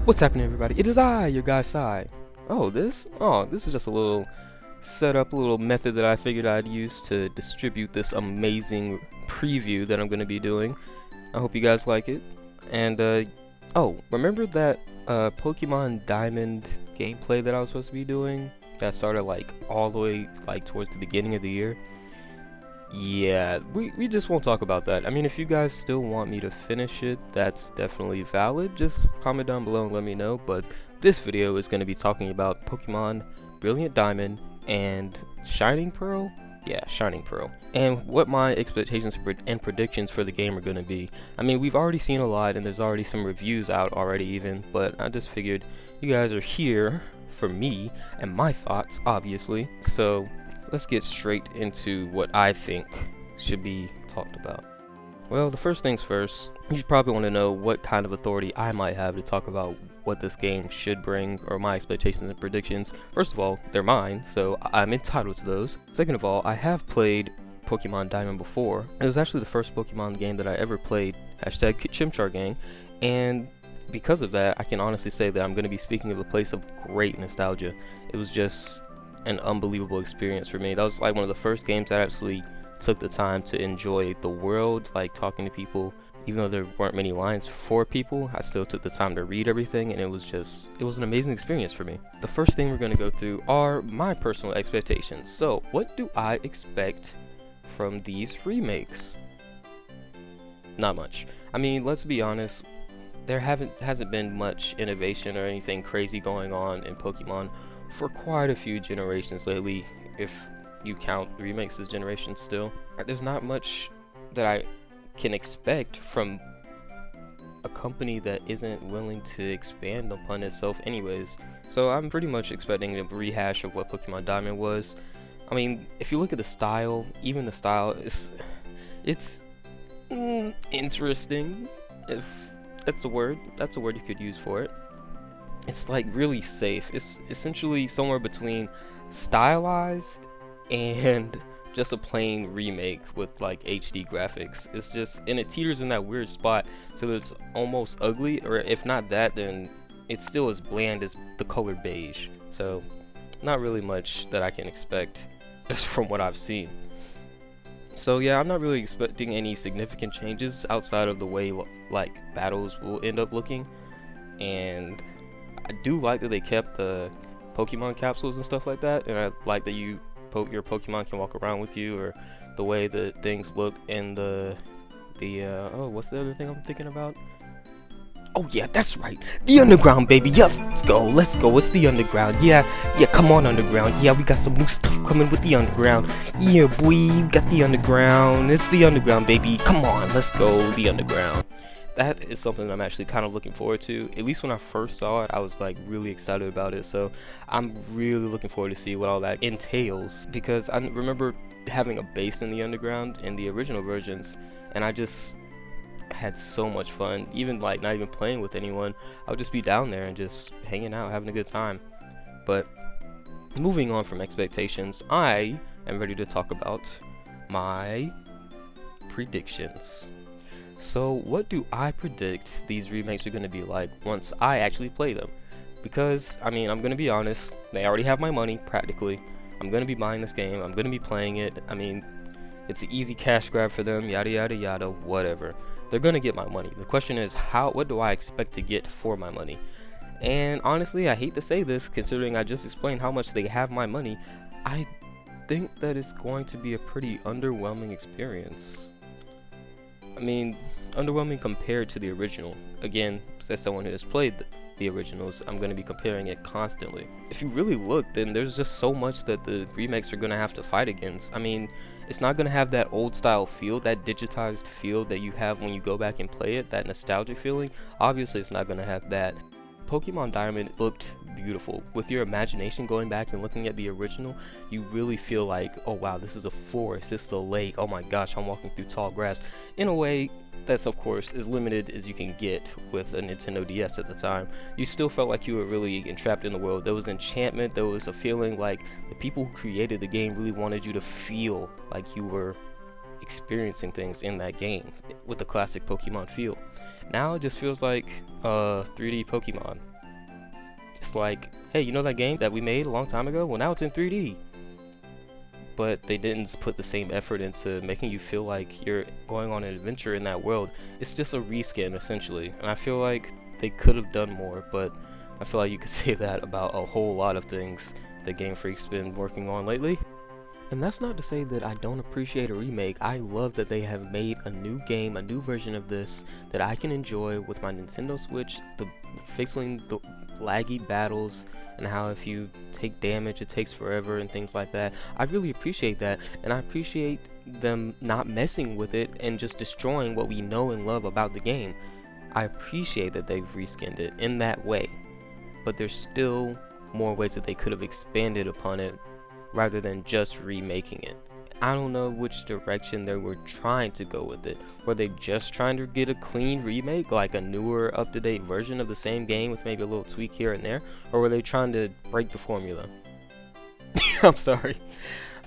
What's happening, everybody? It is I, your guy Cy. This is just a little setup, a little method that I figured I'd use to distribute this amazing preview that I'm going to be doing. I hope you guys like it. And remember that Pokemon Diamond gameplay that I was supposed to be doing? That started like all the way like towards the beginning of the year. Yeah, we just won't talk about that. I mean, if you guys still want me to finish it, that's definitely valid. Just comment down below and let me know. But this video is going to be talking about Pokemon Brilliant Diamond and Shining Pearl. Yeah, Shining Pearl. And what my expectations and predictions for the game are going to be. I mean, we've already seen a lot and there's already some reviews out already even. But I just figured you guys are here for me and my thoughts, obviously. So let's get straight into what I think should be talked about. Well, the first things first, you probably want to know what kind of authority I might have to talk about what this game should bring, or my expectations and predictions. First of all, they're mine, so I'm entitled to those. Second of all, I have played Pokemon Diamond before. It was actually the first Pokemon game that I ever played, hashtag Chimchar Gang, and because of that, I can honestly say that I'm going to be speaking of a place of great nostalgia. It was just an unbelievable experience for me. That was like one of the first games that actually took the time to enjoy the world, like talking to people. Even though there weren't many lines for people, I still took the time to read everything, and it was an amazing experience for me. The first thing we're going to go through are my personal expectations. So, what do I expect from these remakes? Not much. I mean, let's be honest, there hasn't been much innovation or anything crazy going on in Pokemon for quite a few generations lately, if you count remakes as generations still. There's not much that I can expect from a company that isn't willing to expand upon itself anyways. So I'm pretty much expecting a rehash of what Pokemon Diamond was. I mean, if you look at the style, even the style it's interesting, if that's a word you could use for it. It's like really safe. It's essentially somewhere between stylized and just a plain remake with like HD graphics. It's just, and it teeters in that weird spot so that it's almost ugly, or if not that, then it's still as bland as the color beige. So not really much that I can expect just from what I've seen. So yeah, I'm not really expecting any significant changes outside of the way like battles will end up looking. And I do like that they kept the Pokemon capsules and stuff like that, and I like that your Pokemon can walk around with you, or the way that things look in the what's the other thing I'm thinking about? Oh yeah, that's right, the underground, baby. Yeah, let's go. It's the underground. Yeah, come on, underground. Yeah, we got some new stuff coming with the underground. Yeah, boy, we got the underground. It's the underground, baby. Come on, let's go, the underground. That is something I'm actually kind of looking forward to. At least when I first saw it, I was like really excited about it. So I'm really looking forward to see what all that entails, because I remember having a base in the underground in the original versions, and I just had so much fun. Even like not even playing with anyone, I would just be down there and just hanging out, having a good time. But moving on from expectations, I am ready to talk about my predictions. So what do I predict these remakes are going to be like once I actually play them? Because, I mean, I'm going to be honest, they already have my money, practically. I'm going to be buying this game, I'm going to be playing it. I mean, it's an easy cash grab for them, yada yada yada, whatever. They're going to get my money. The question is, what do I expect to get for my money? And honestly, I hate to say this, considering I just explained how much they have my money, I think that it's going to be a pretty underwhelming experience. I mean, underwhelming compared to the original. Again, as someone who has played the originals, I'm going to be comparing it constantly. If you really look, then there's just so much that the remakes are going to have to fight against. I mean, it's not going to have that old style feel, that digitized feel that you have when you go back and play it, that nostalgic feeling. Obviously, it's not going to have that. Pokemon Diamond looked beautiful. With your imagination going back and looking at the original, you really feel like, oh wow, this is a forest, this is a lake, oh my gosh, I'm walking through tall grass. In a way that's of course as limited as you can get with a Nintendo DS at the time. You still felt like you were really entrapped in the world. There was enchantment, there was a feeling like the people who created the game really wanted you to feel like you were experiencing things in that game with the classic Pokemon feel. Now it just feels like 3D Pokemon. It's like, hey, you know that game that we made a long time ago? Well, now it's in 3D. But they didn't put the same effort into making you feel like you're going on an adventure in that world. It's just a reskin, essentially. And I feel like they could have done more, but I feel like you could say that about a whole lot of things that Game Freak's been working on lately. And that's not to say that I don't appreciate a remake. I love that they have made a new game, a new version of this that I can enjoy with my Nintendo Switch, fixing the laggy battles and how if you take damage it takes forever and things like that. I really appreciate that, and I appreciate them not messing with it and just destroying what we know and love about the game. I appreciate that they've reskinned it in that way, but there's still more ways that they could have expanded upon it rather than just remaking it. I don't know which direction they were trying to go with it. Were they just trying to get a clean remake, like a newer, up-to-date version of the same game with maybe a little tweak here and there? Or were they trying to break the formula? I'm sorry.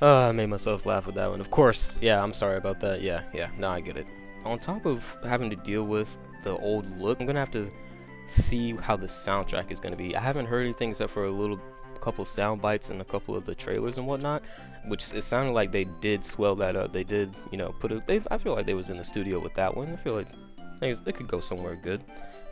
I made myself laugh with that one. Of course, yeah, I'm sorry about that. Yeah, no, I get it. On top of having to deal with the old look, I'm gonna have to see how the soundtrack is gonna be. I haven't heard anything except for a couple sound bites and a couple of the trailers and whatnot, which it sounded like they did swell that up. They did, you know, I feel like they was in the studio with that one. I feel like they could go somewhere good.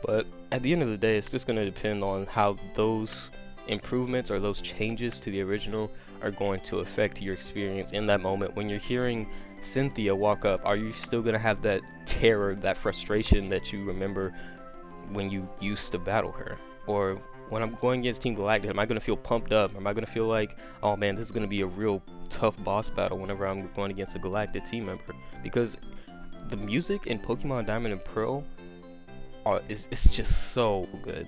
But at the end of the day, it's just going to depend on how those improvements or those changes to the original are going to affect your experience in that moment. When you're hearing Cynthia walk up, are you still going to have that terror, that frustration that you remember when you used to battle her? Or when I'm going against Team Galactic, am I going to feel pumped up? Am I going to feel like, oh man, this is going to be a real tough boss battle whenever I'm going against a Galactic team member? Because the music in Pokemon Diamond and Pearl it's just so good.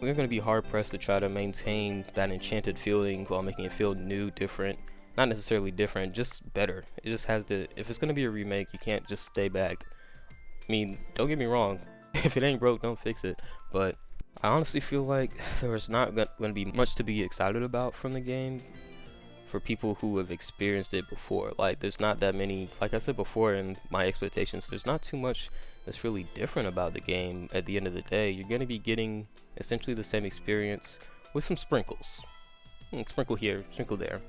We're going to be hard pressed to try to maintain that enchanted feeling while making it feel new, different. Not necessarily different, just better. It just has to, if it's going to be a remake, you can't just stay back. I mean, don't get me wrong, if it ain't broke, don't fix it. But I honestly feel like there's not going to be much to be excited about from the game for people who have experienced it before. Like, there's not that many, like I said before in my expectations, there's not too much that's really different about the game. At the end of the day, you're going to be getting essentially the same experience with some sprinkles. Sprinkle here, sprinkle there.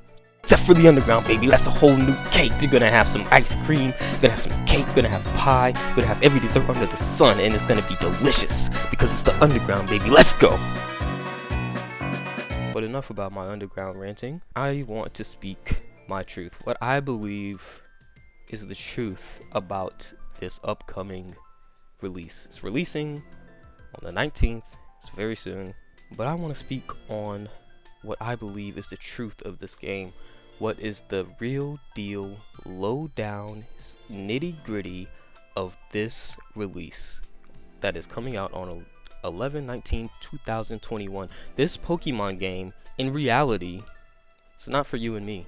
Except for the underground, baby, that's a whole new cake. You're gonna have some ice cream, you're gonna have some cake, you're gonna have pie, you're gonna have every dessert under the sun, and it's gonna be delicious because it's the underground, baby. Let's go! But enough about my underground ranting. I want to speak my truth. What I believe is the truth about this upcoming release. It's releasing on the 19th. It's very soon. But I want to speak on what I believe is the truth of this game. What is the real deal, low down, nitty gritty of this release that is coming out on 11/19/2021. This Pokemon game, in reality, it's not for you and me.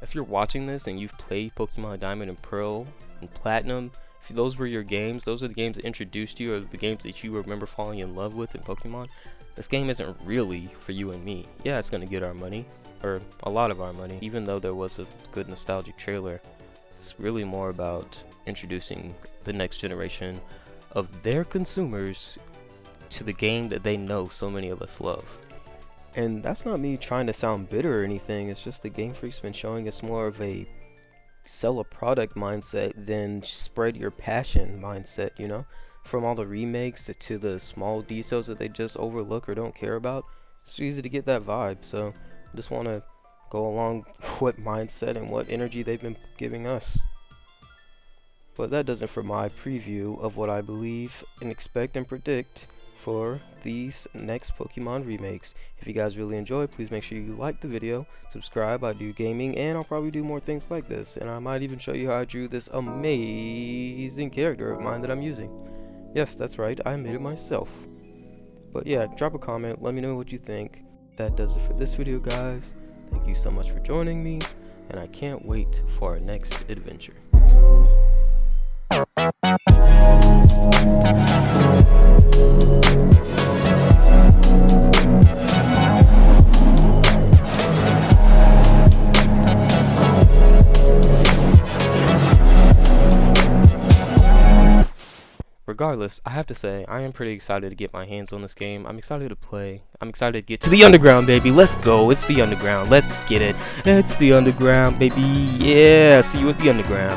If you're watching this and you've played Pokemon Diamond and Pearl and Platinum, if those were your games, those are the games that introduced you, or the games that you remember falling in love with in Pokemon, this game isn't really for you and me. Yeah, it's gonna get our money, or a lot of our money, even though there was a good nostalgic trailer. It's really more about introducing the next generation of their consumers to the game that they know so many of us love. And that's not me trying to sound bitter or anything, it's just the Game Freak's been showing us more of a sell a product mindset than spread your passion mindset, you know? From all the remakes to the small details that they just overlook or don't care about, it's easy to get that vibe. So I just want to go along what mindset and what energy they've been giving us. But that does it for my preview of what I believe and expect and predict for these next Pokemon remakes. If you guys really enjoy, please make sure you like the video, subscribe. I do gaming, and I'll probably do more things like this, and I might even show you how I drew this amazing character of mine that I'm using. Yes, that's right, I made it myself. But yeah, drop a comment, let me know what you think. That does it for this video, guys. Thank you so much for joining me, and I can't wait for our next adventure. We're regardless, I have to say, I am pretty excited to get my hands on this game. I'm excited to play. I'm excited to get to the underground, baby. Let's go. It's the underground. Let's get it. It's the underground, baby. Yeah, see you at the underground.